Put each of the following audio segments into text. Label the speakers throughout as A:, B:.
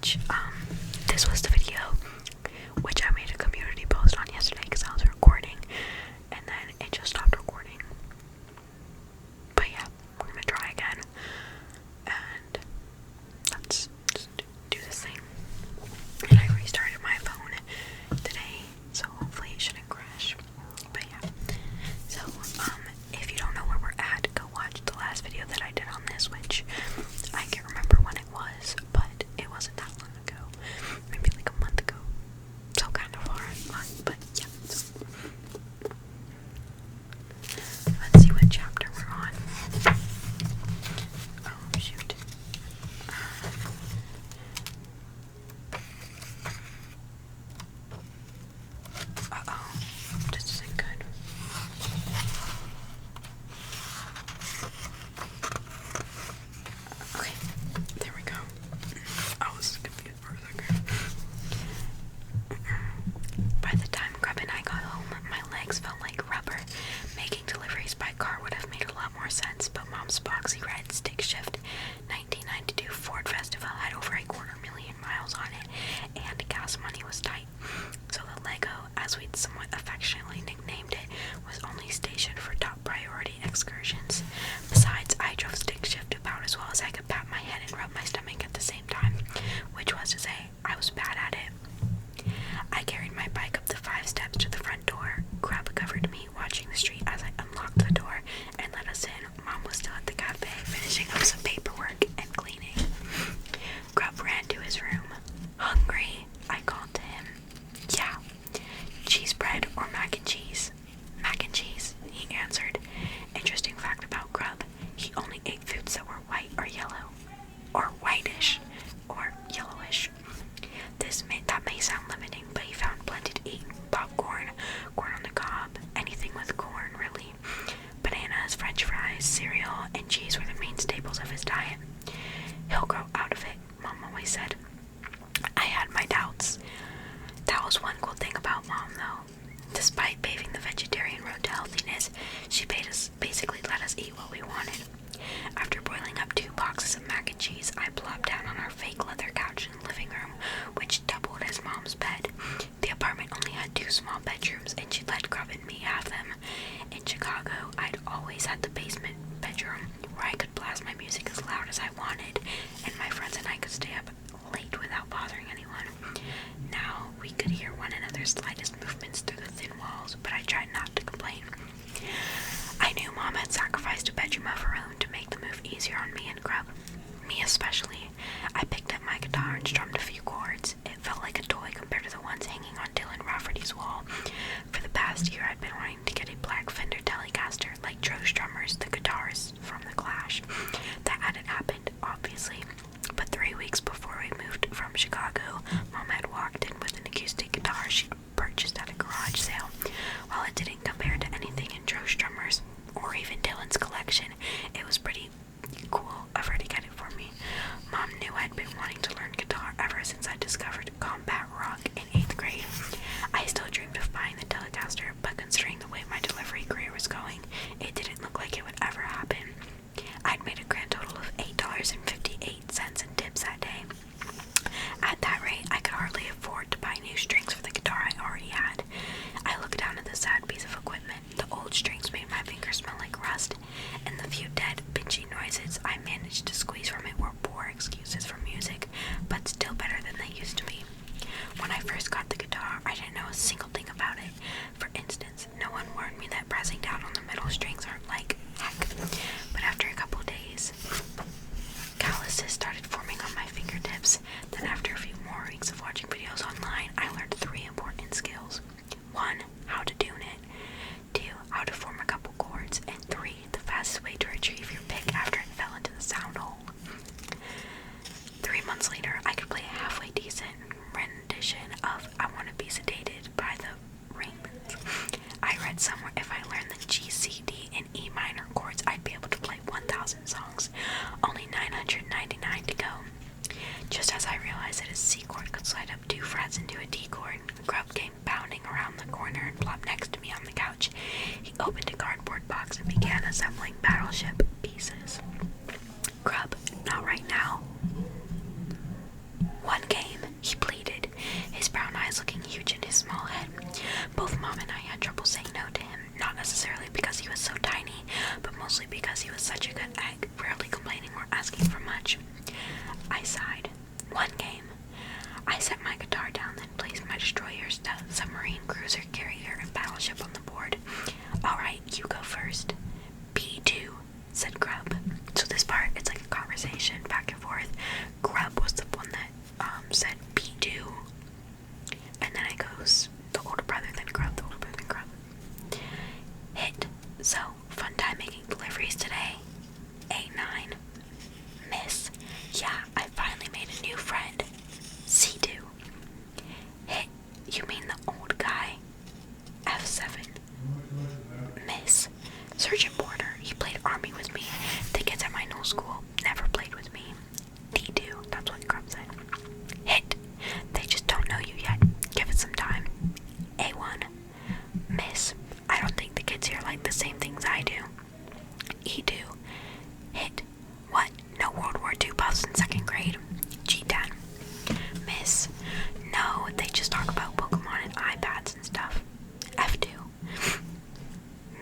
A: which this was the video which I made a community post on yesterday because I was recording and then it just stopped recording. But yeah, we're gonna try again and let's just do this thing. And I restarted my phone today, so hopefully it shouldn't crash. But yeah, so if you don't know where we're at, go watch the last video that I did on this, which I can't remember when it was, but it wasn't that long ago, maybe like a month ago, so kind of far, but yeah. So let's see what chapter we're on. Oh shoot. Uh-oh, this isn't good. Okay, there we go. I was confused for a second. By the time Grub and I got home, my legs felt like rubber. Making deliveries by car would have made a lot more sense, but Mom's boxy red stick shift 1992 Ford Festival had over 250,000 miles on it, and gas money was tight. So the Lego, as we'd somewhat affectionately nicknamed it, was only stationed for top priority excursions. Besides, I drove stick shift about as well as I could pat my head and rub my stomach at the same time, which was to say, I was bad at it. I carried my bike up the 5 steps to the front door. Grub covered me, watching the street as I unlocked the door and let us in. Mom was still at the cafe, finishing up some paperwork and cleaning. Grub ran to his room. Hungry, I called to him. Yeah. Cheese bread or mac and cheese? Mac and cheese, he answered. Interesting fact about Grub, he only ate foods that were white or yellow, or whitish, or yellowish. That may sound limiting, but he found plenty to eat. Popcorn, corn on the cob, anything with corn, really. Bananas, french fries, cereal, and cheese were the main staples of his diet. He'll grow out of it, Mom always said. I had my doubts. That was one cool thing about Mom, though. Despite paving the vegetarian road to healthiness, she basically let us eat what we wanted. After boiling up 2 boxes of mac and cheese, I plopped down on our fake leather couch in the living room, which doubled as Mom's bed. The apartment only had 2 small bedrooms, and she let Grub and me have them. In Chicago, I'd always had the basement bedroom, where I could blast my music as loud as I wanted, and my friends and I could stay up late without bothering anyone. Now, we could hear one another's slightest movements through the thin walls, but I tried not to complain. I knew Mom had sacrificed a bedroom of her own to make the move easier on me and Grub. Me especially. I picked up my guitar and strummed a few chords. It felt like a toy compared to the ones hanging on Dylan Rafferty's wall. For the past year, I'd been wanting to get a black Fender Telecaster like Joe Strummer's, the guitarist from The Clash. That hadn't happened, obviously. But 3 weeks before we moved from Chicago, Mom had walked in with an acoustic guitar she'd purchased at a garage sale. While it didn't compare to anything in Joe Strummer's or even Dylan's collection, it was pretty cool of her to get it for me. Mom knew I'd been wanting to learn guitar ever since I discovered combat rock in 8th grade. I still dreamed of buying the Telecaster, but considering the way my delivery career was going, it didn't look like it would ever happen. I'd made a grand total of $8.58 in tips that day. At that rate, I could hardly afford to buy new strings for the guitar I already had. I looked down at the sad piece of equipment. The old strings made my fingers smell like rust, and the few dead, pinchy noises I managed to squeeze from it were poor excuses for music, but still better than they used to be. When I first got the guitar, I didn't know a single thing about it. For instance, no one warned me that pressing down on the middle strings hurt like heck. But after a couple days, calluses started forming on my fingertips. Then after a few more weeks of watching videos online, I learned 3 important skills. 1, how to tune it. 2, how to form a couple chords. And 3, the fastest way to retrieve your pick after it fell into the sound hole. 3 months later, I could play a halfway decent rendition of I Wanna Be Sedated by the Raymond. I read somewhere if I learned the G, C, D, and E minor chords, I'd be able to play 1,000 songs. Only 999 to go. Just as I realized that a C chord could slide up 2 frets into a D chord, Grub came bounding around the corner and plopped next to me on the couch. He opened a cardboard box and began assembling battleship pieces. Grub, not right now. 1 game. mostly because he was such a good egg, rarely complaining or asking for much. I sighed. One game. I set my guitar down, then placed my destroyers, submarine, cruiser, carrier, and battleship on the board. Alright, you go first. B2, said Grub. So this part, it's like a conversation back and forth. Grub was the one that said B2. And then it goes the older brother, then Grub, the older brother, then Grub. Hit. So, fun time making deliveries today. A9. Miss. Yeah, I finally made a new friend. C2. Hit. You mean the old guy? F7. Miss. Sergeant Porter. He played army with me. The kids at my new school never played with me. D2. That's what Grub said. Hit. They just don't know you yet. Give it some time. A1. Miss. I don't think the kids here like the same things I do. E2. Hit. What? No World War II buffs in 2nd grade? G10. Miss. No, they just talk about Pokemon and iPads and stuff. F2.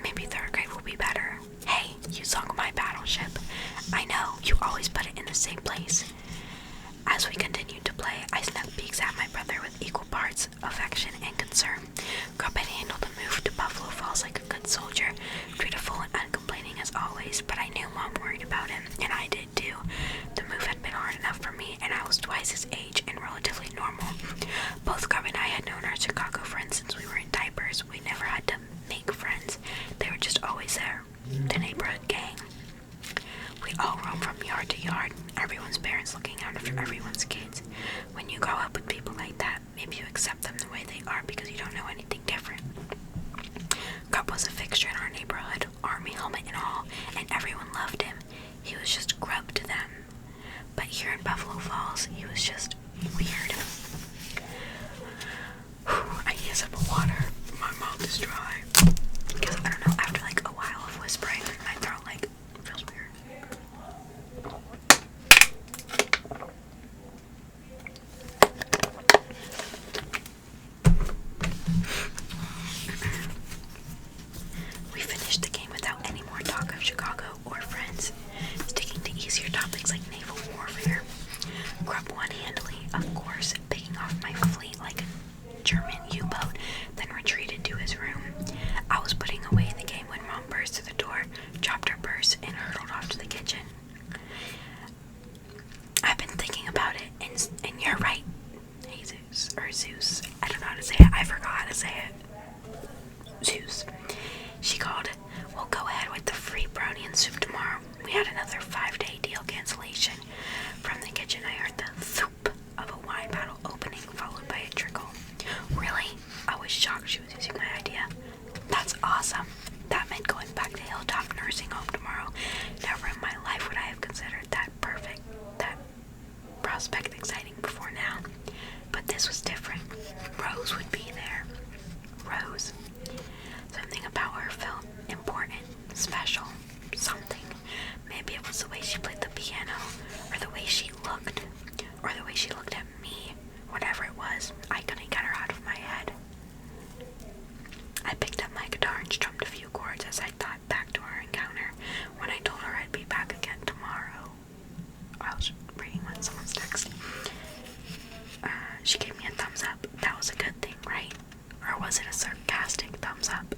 A: Maybe 3rd grade will be better. Hey, you sunk my battleship. I know, you always put it in the same place. As we continued to play, I snuck peeks at my brother with equal parts affection and concern. Grub had handled the move to Buffalo Falls like a good soldier, dutiful and uncomplaining as always, but I knew Mom worried about him, and I did too. The move had been hard enough for me, and I was twice his age and relatively normal. Both Grub and I had known our Chicago friends since we were in diapers. We never had to make friends. They were just always there. The neighborhood gang. We all roam from yard to yard, everyone's parents looking out after everyone's kids. When you grow up with people like that, maybe you accept them the way they are because you don't know anything different. Grub was a fixture in our neighborhood, army helmet and all, and everyone loved him. He was just Grub to them. But here in Buffalo Falls, he was just weird. I need a sip of water. My mouth is dry. Because, I don't know, after like a while of whispering, my throat like feels weird. We finished the game without any more talk of Chicago or friends, sticking to easier topics like naval warfare. Grub won handily, of course, picking off my fleet like a German U-boat, then retreated to his room. I was putting away the game when Mom burst through the door, dropped her purse, and hurtled off to the kitchen. I've been thinking about it, and you're right, Jesus, or Zeus. I don't know how to say it. I forgot how to say it. Zeus. She called. We'll go ahead with the free brownie and soup tomorrow. We had another 5-day deal cancellation. From the kitchen, I heard the thoop of a wine bottle opening, followed by a trickle. Really? I was shocked she was using my idea. That's awesome. That meant going back to Hilltop Nursing Home tomorrow. Never in my life would I have considered that prospect exciting before now. But this was different. Rose would be there. Rose. Something about her felt important, special, something. Maybe it was the way she played the piano, or the way she looked, or the way she looked at me. Whatever it was, I couldn't get her out of my head. I picked up my guitar and strummed a few chords as I thought back to our encounter when I told her I'd be back again tomorrow. I was reading what someone's text. She gave me a thumbs up. That was a good thing, right? Or was it a sarcastic thumbs up?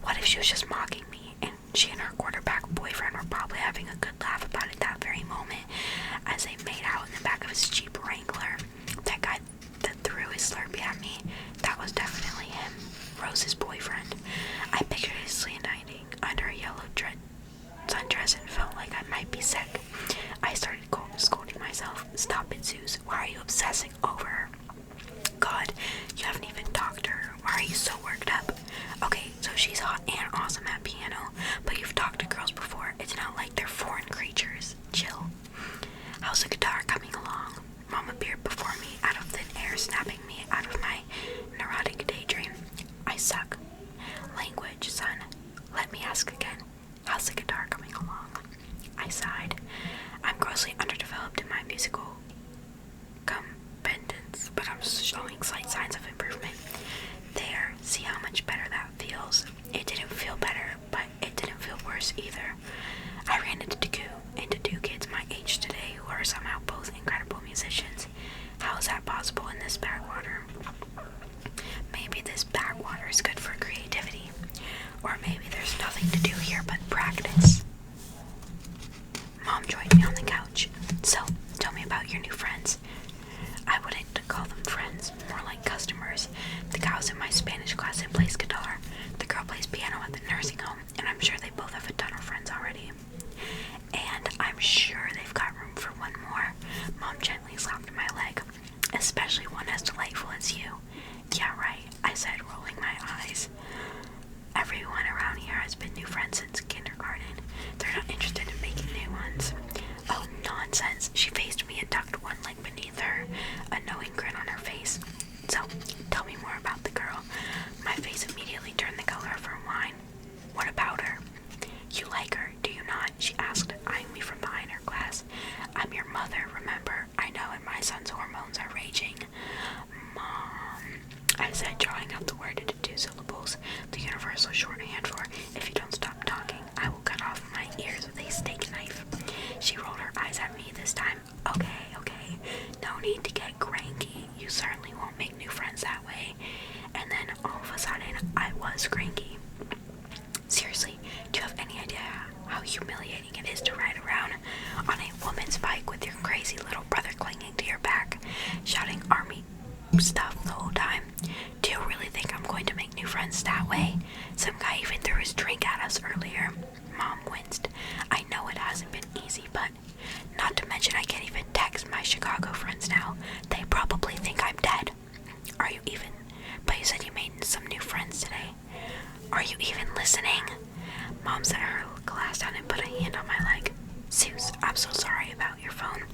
A: What if she was just mocking me, and she and her quarterback boyfriend were probably having a good laugh about it that very moment as they made out in the back of his Jeep Wrangler? That guy that threw his Slurpee at me, that was definitely him. Rose's boyfriend. I pictured his sleeping under a yellow sundress and felt like I might be sick. I started scolding myself. Stop it, Zeus. Why are you obsessing over her? God, you haven't even talked to her. Why are you so worked up? Okay, so she's hot and awesome at piano, but you've talked to girls before. It's not like they're foreign creatures. Chill. How's the guitar coming along? Mom appeared before me out of thin air, snapping me out of my neurotic daydream. I suck. Language, son. Let me ask again. How's the guitar coming along? I sighed. I'm grossly underdeveloped in my musical competence, but I'm showing slight signs of improvement. There, see how much better that feels? It didn't feel better, but it didn't feel worse either. either. I ran into two kids my age today who are somehow both incredible musicians. How is that possible in this backwater? Maybe this backwater is good for creativity. Or maybe there's nothing to do here but practice. Mom joined me on the couch. So, tell me about your new friends. I wouldn't call them friends, more like customers. The guy was in my Spanish class and plays guitar. The girl plays piano at the nursing home, and I'm sure they both have a ton of friends already. And I'm sure they've got room for one more. Mom gently slapped my leg. Especially one as delightful as you. Yeah, right, I said, rolling my eyes. Everyone around here has been new friends since kindergarten. They're not interested in making new ones. Oh, nonsense. She faced me and tucked one leg beneath her, a knowing grin on her face. So, tell me more about the girl. My face immediately turned the color of her wine. What about her? You like her, do you not? She asked, eyeing me from behind her glass. I'm your mother, remember? I know, and my son's hormones are raging. Mom, I said, drawing out the word into 2 syllables, the universal shorthand for, if you don't stop talking, I will cut off my ears with a steak knife. She rolled her eyes at me this time. Okay, no need to get cranky. You certainly won't make new friends that way. And then, all of a sudden, I was cranky. Seriously, do you have any idea how humiliating it is to ride around on a woman's bike with your crazy little brother clinging to your back, shouting army stuff the whole time? Do you really think I'm going to make new friends that way? Some guy even threw his drink at us earlier. Mom winced. I know it hasn't been easy, but not to mention I can't even text my Chicago friends now. They probably think I'm dead. Are you even? But you said you made some new friends today. Are you even listening? Mom set her glass down and put a hand on my leg. Zeus, I'm so sorry about your phone,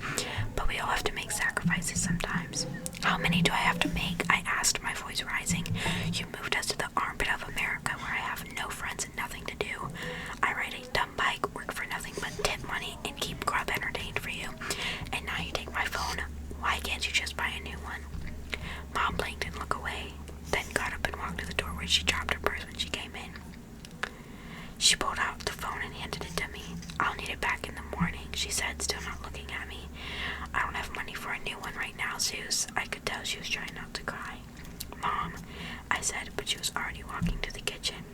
A: but we all have to make sacrifices sometimes. How many do I have to make? I asked, my voice rising. You moved us to the armpit of America where I have no friends and nothing to do. I ride a dumb bike, work for nothing but tip money, and keep Grub entertained for you. And now you take my phone. Why can't you just buy a new one? Mom blinked and looked away, then got up and walked to the door where she dropped her purse when she came in. She pulled out the phone and handed it to me. I'll need it back in the morning, she said, still not looking at me. I don't have money for a new one right now, Zeus. I could tell she was trying not to cry. Mom, I said, but she was already walking to the kitchen.